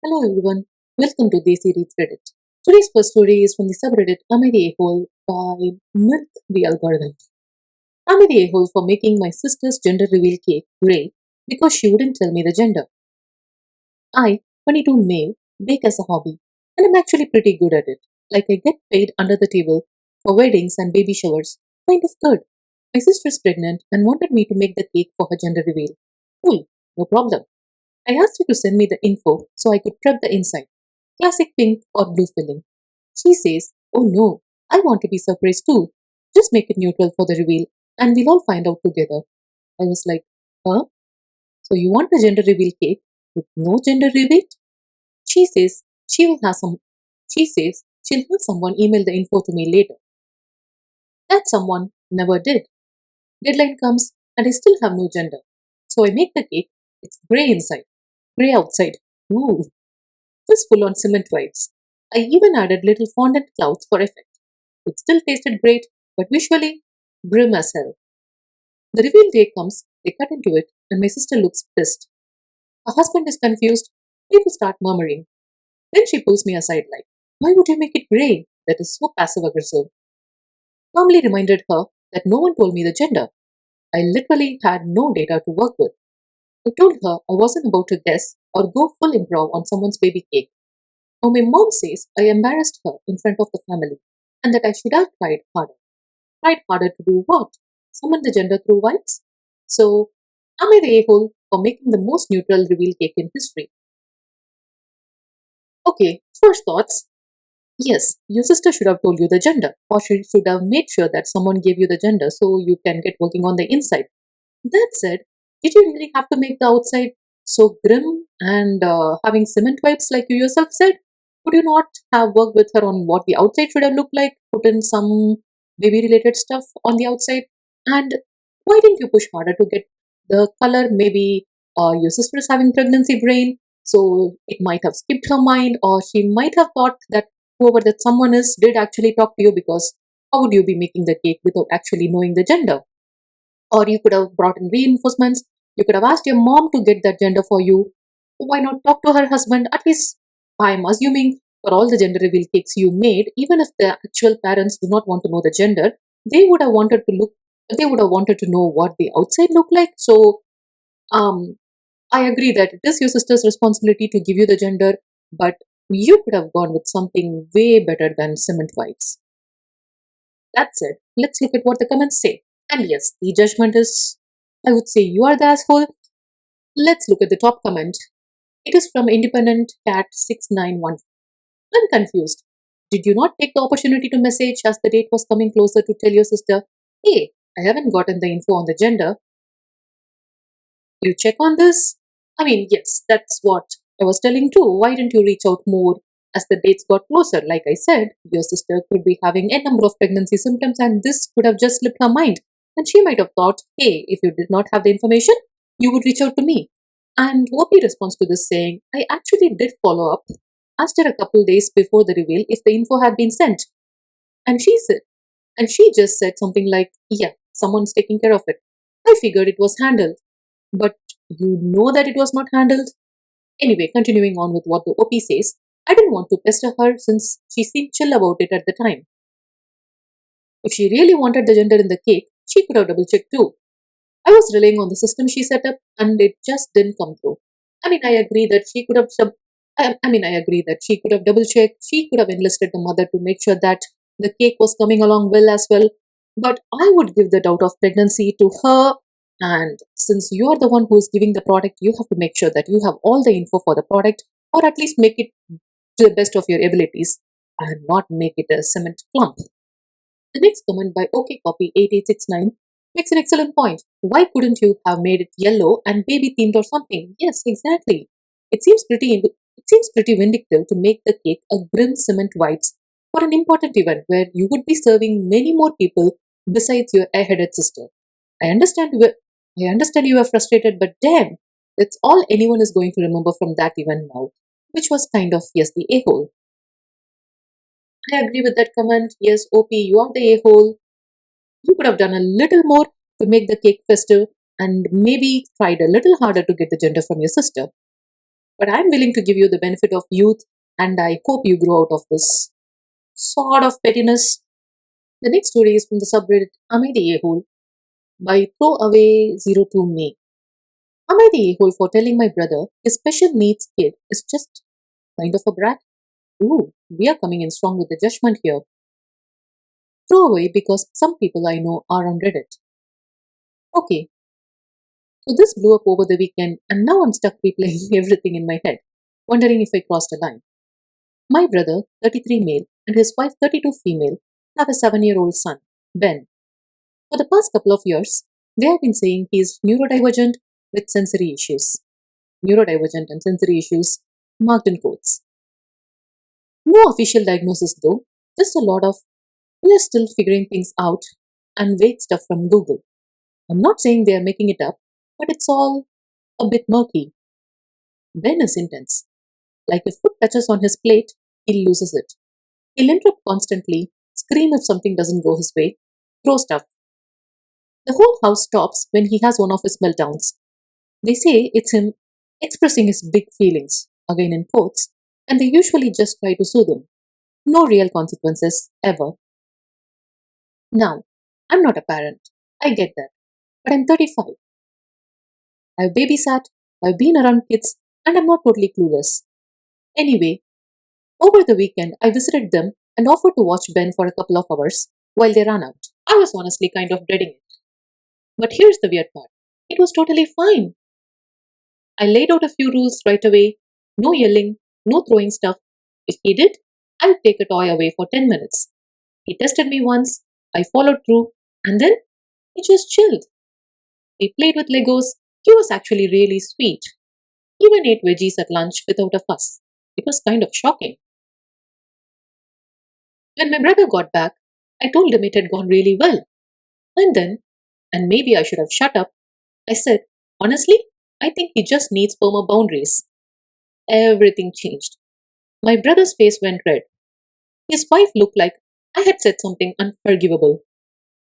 Hello everyone, welcome to Desi Reads Reddit. Today's first story is from the subreddit Am I the A-hole by Milk the Algorithm. Am I the A-hole for making my sister's gender reveal cake grey because she wouldn't tell me the gender? I, 22 male, bake as a hobby, and I'm actually pretty good at it. Like I get paid under the table for weddings and baby showers. Kind of good. My sister's pregnant and wanted me to make the cake for her gender reveal. Cool, no problem. I asked her to send me the info so I could prep the inside. Classic pink or blue filling. She says, Oh no, I want to be surprised too. Just make it neutral for the reveal and we'll all find out together. I was like, Huh? So you want a gender reveal cake with no gender reveal? She says she will have some she says she'll have someone email the info to me later. That someone never did. Deadline comes and I still have no gender. So I make the cake. It's grey inside, grey outside. Ooh, just full on cement vibes. I even added little fondant clouds for effect. It still tasted great, but visually, grim as hell. The reveal day comes, they cut into it, and my sister looks pissed. Her husband is confused. People start murmuring. Then she pulls me aside like, Why would you make it grey? That is so passive aggressive. Calmly reminded her that no one told me the gender. I literally had no data to work with. I told her I wasn't about to guess or go full improv on someone's baby cake. Now my mom says I embarrassed her in front of the family and that I should have tried harder. Tried harder to do what? Summon the gender through whites? So, am I the a-hole for making the most neutral reveal cake in history? Okay, first thoughts. Yes, your sister should have told you the gender, or she should have made sure that someone gave you the gender so you can get working on the inside. That said, did you really have to make the outside so grim and having cement vibes like you yourself said? Could you not have worked with her on what the outside should have looked like? Put in some baby related stuff on the outside? And why didn't you push harder to get the color? Maybe your sister is having pregnancy brain, so it might have skipped her mind, or she might have thought that whoever that someone is did actually talk to you because how would you be making the cake without actually knowing the gender? Or you could have brought in reinforcements. You could have asked your mom to get that gender for you. Why not talk to her husband? At least, I'm assuming for all the gender reveal cakes you made, even if the actual parents do not want to know the gender, they would have wanted to look. They would have wanted to know what the outside looked like. So, um, I agree that it is your sister's responsibility to give you the gender, but you could have gone with something way better than cement whites. That said, let's look at what the comments say. And yes, the judgment is, I would say, you are the asshole. Let's look at the top comment. It is from Independent Cat 691. I'm confused. Did you not take the opportunity to message as the date was coming closer to tell your sister, hey, I haven't gotten the info on the gender? You check on this? I mean, yes, that's what I was telling too. Why didn't you reach out more as the dates got closer? Like I said, your sister could be having a number of pregnancy symptoms and this could have just slipped her mind. And she might have thought, hey, if you did not have the information, you would reach out to me. And OP responds to this saying, I actually did follow up, asked her a couple days before the reveal if the info had been sent. And she just said something like, yeah, someone's taking care of it. I figured it was handled. But you know that it was not handled? Anyway, continuing on with what the OP says, I didn't want to pester her since she seemed chill about it at the time. If she really wanted the gender in the cake, she could have double checked too. I was relying on the system she set up and it just didn't come through. I mean, I agree that she could have I agree that she could have double checked. She could have enlisted the mother to make sure that the cake was coming along well as well. But I would give the doubt of pregnancy to her. And since you are the one who is giving the product, you have to make sure that you have all the info for the product, or at least make it to the best of your abilities and not make it a cement clump. The next comment by OKCopy8869 makes an excellent point. Why couldn't you have made it yellow and baby themed or something? Yes, exactly. It seems pretty vindictive to make the cake a grim cement whites for an important event where you would be serving many more people besides your airheaded sister. I understand I understand you are frustrated, but damn, that's all anyone is going to remember from that event now, which was kind of yes the a-hole. I agree with that comment. Yes, OP, you are the a-hole. You could have done a little more to make the cake festive and maybe tried a little harder to get the gender from your sister. but I'm willing to give you the benefit of youth, and I hope you grow out of this sort of pettiness. The next story is from the subreddit Am I the A-hole by Throwaway02 May. Am I the a-hole for telling my brother his special needs kid is just kind of a brat? Ooh, we are coming in strong with the judgment here. Throw away because some people I know are on Reddit. Okay, so this blew up over the weekend and now I'm stuck replaying everything in my head, wondering if I crossed a line. My brother, 33 male, and his wife, 32 female, have a 7-year-old son, Ben. For the past couple of years, they have been saying he is neurodivergent with sensory issues. Neurodivergent and sensory issues, marked in quotes. No official diagnosis though, just a lot of we are still figuring things out and vague stuff from Google. I'm not saying they are making it up, but it's all a bit murky. Ben is intense. Like if food touches on his plate, he loses it. He'll interrupt constantly, scream if something doesn't go his way, throw stuff. The whole house stops when he has one of his meltdowns. They say it's him expressing his big feelings, again in quotes, and they usually just try to soothe him. No real consequences, ever. Now, I'm not a parent. I get that. But I'm 35. I've babysat, I've been around kids, and I'm not totally clueless. Anyway, over the weekend, I visited them and offered to watch Ben for a couple of hours while they ran out. I was honestly kind of dreading it. But here's the weird part it was totally fine. I laid out a few rules right away no yelling, no throwing stuff. If he did, I'd take a toy away for 10 minutes. He tested me once, I followed through, and then he just chilled. We played with Legos. He was actually really sweet. Even ate veggies at lunch without a fuss. It was kind of shocking. When my brother got back, I told him it had gone really well. And then, and maybe I should have shut up, I said, honestly, I think he just needs firmer boundaries. Everything changed. My brother's face went red. His wife looked like I had said something unforgivable.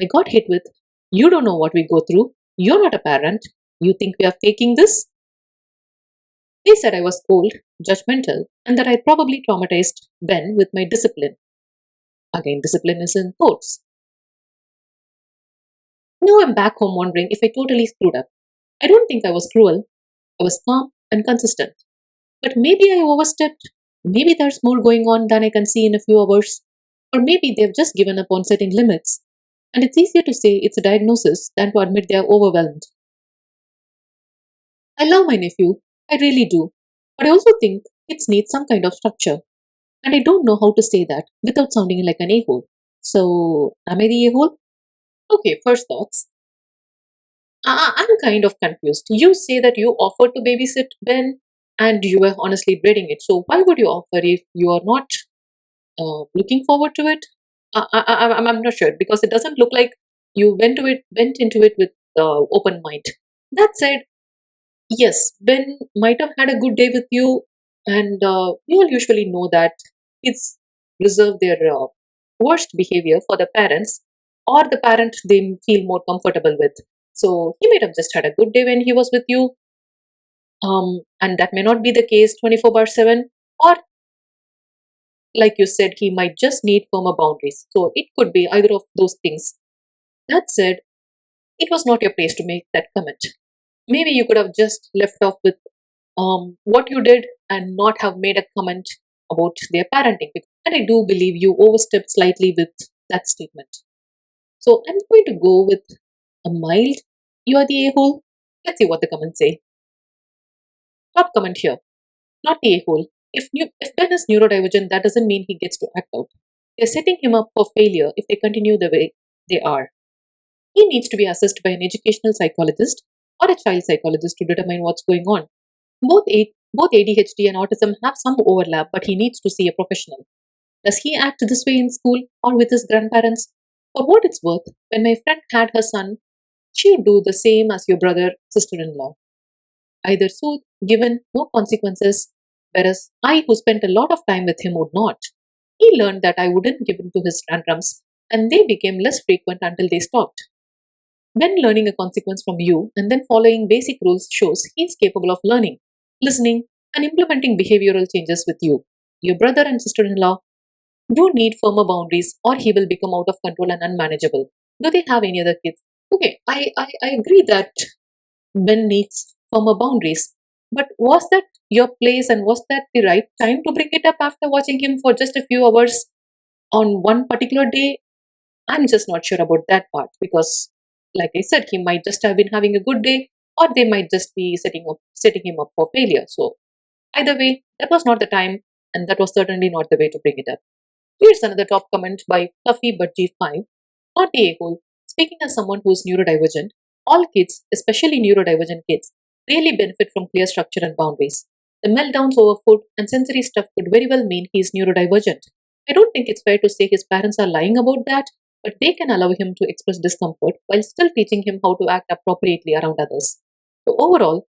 I got hit with, you don't know what we go through. You're not a parent. You think we are faking this? They said I was cold, judgmental, and that I probably traumatized Ben with my discipline. Again, discipline is in quotes. Now I'm back home wondering if I totally screwed up. I don't think I was cruel. I was calm and consistent. But maybe I overstepped. Maybe there's more going on than I can see in a few hours. Or maybe they've just given up on setting limits. And it's easier to say it's a diagnosis than to admit they are overwhelmed. I love my nephew. I really do. But I also think kids need some kind of structure. And I don't know how to say that without sounding like an a-hole. So, am I the a-hole? Okay, first thoughts. I'm kind of confused. You say that you offered to babysit Ben and you were honestly dreading it. So, why would you offer if you are not looking forward to it? I'm not sure because it doesn't look like you went into it with open mind. That said, yes, Ben might have had a good day with you, and we all usually know that kids reserve their worst behavior for the parents or the parent they feel more comfortable with. So he might have just had a good day when he was with you, and that may not be the case 24 bar 7, or like you said, he might just need firmer boundaries. So it could be either of those things. That said, it was not your place to make that comment. Maybe you could have just left off with what you did and not have made a comment about their parenting. And I do believe you overstepped slightly with that statement. So I'm going to go with a mild, you are the a-hole. Let's see what the comments say. Top comment here, not the a-hole. If Ben is neurodivergent, that doesn't mean he gets to act out. They're setting him up for failure if they continue the way they are. He needs to be assessed by an educational psychologist or a child psychologist to determine what's going on. Both ADHD and autism have some overlap, but he needs to see a professional. Does he act this way in school or with his grandparents? For what it's worth, when my friend had her son, she would do the same as your brother, sister in law. Either soothe, given, no consequences, whereas I, who spent a lot of time with him, would not. He learned that I wouldn't give in to his tantrums, and they became less frequent until they stopped. When learning a consequence from you and then following basic rules shows he is capable of learning, listening, and implementing behavioral changes with you. Your brother and sister in law do need firmer boundaries or he will become out of control and unmanageable. Do they have any other kids? Okay, I agree that Ben needs firmer boundaries. But was that your place and was that the right time to bring it up after watching him for just a few hours on one particular day? I'm just not sure about that part because, like I said, he might just have been having a good day or they might just be setting him up for failure. So either way, that was not the time and that was certainly not the way to bring it up. Here's another top comment by Fluffy but G5. Not the a-hole. Speaking as someone who is neurodivergent, all kids, especially neurodivergent kids, really benefit from clear structure and boundaries. The meltdowns over food and sensory stuff could very well mean he is neurodivergent. I don't think it's fair to say his parents are lying about that, but they can allow him to express discomfort while still teaching him how to act appropriately around others. So overall,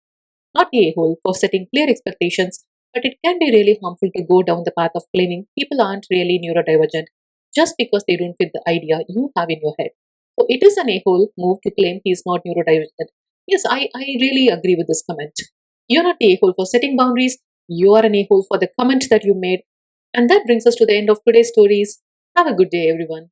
not a hole for setting clear expectations, but it can be really harmful to go down the path of claiming people aren't really neurodivergent just because they don't fit the idea you have in your head. So it is an a-hole move to claim he is not neurodivergent. Yes, I really agree with this comment. You're not the a-hole for setting boundaries, you are an a-hole for the comment that you made. And that brings us to the end of today's stories. Have a good day, everyone.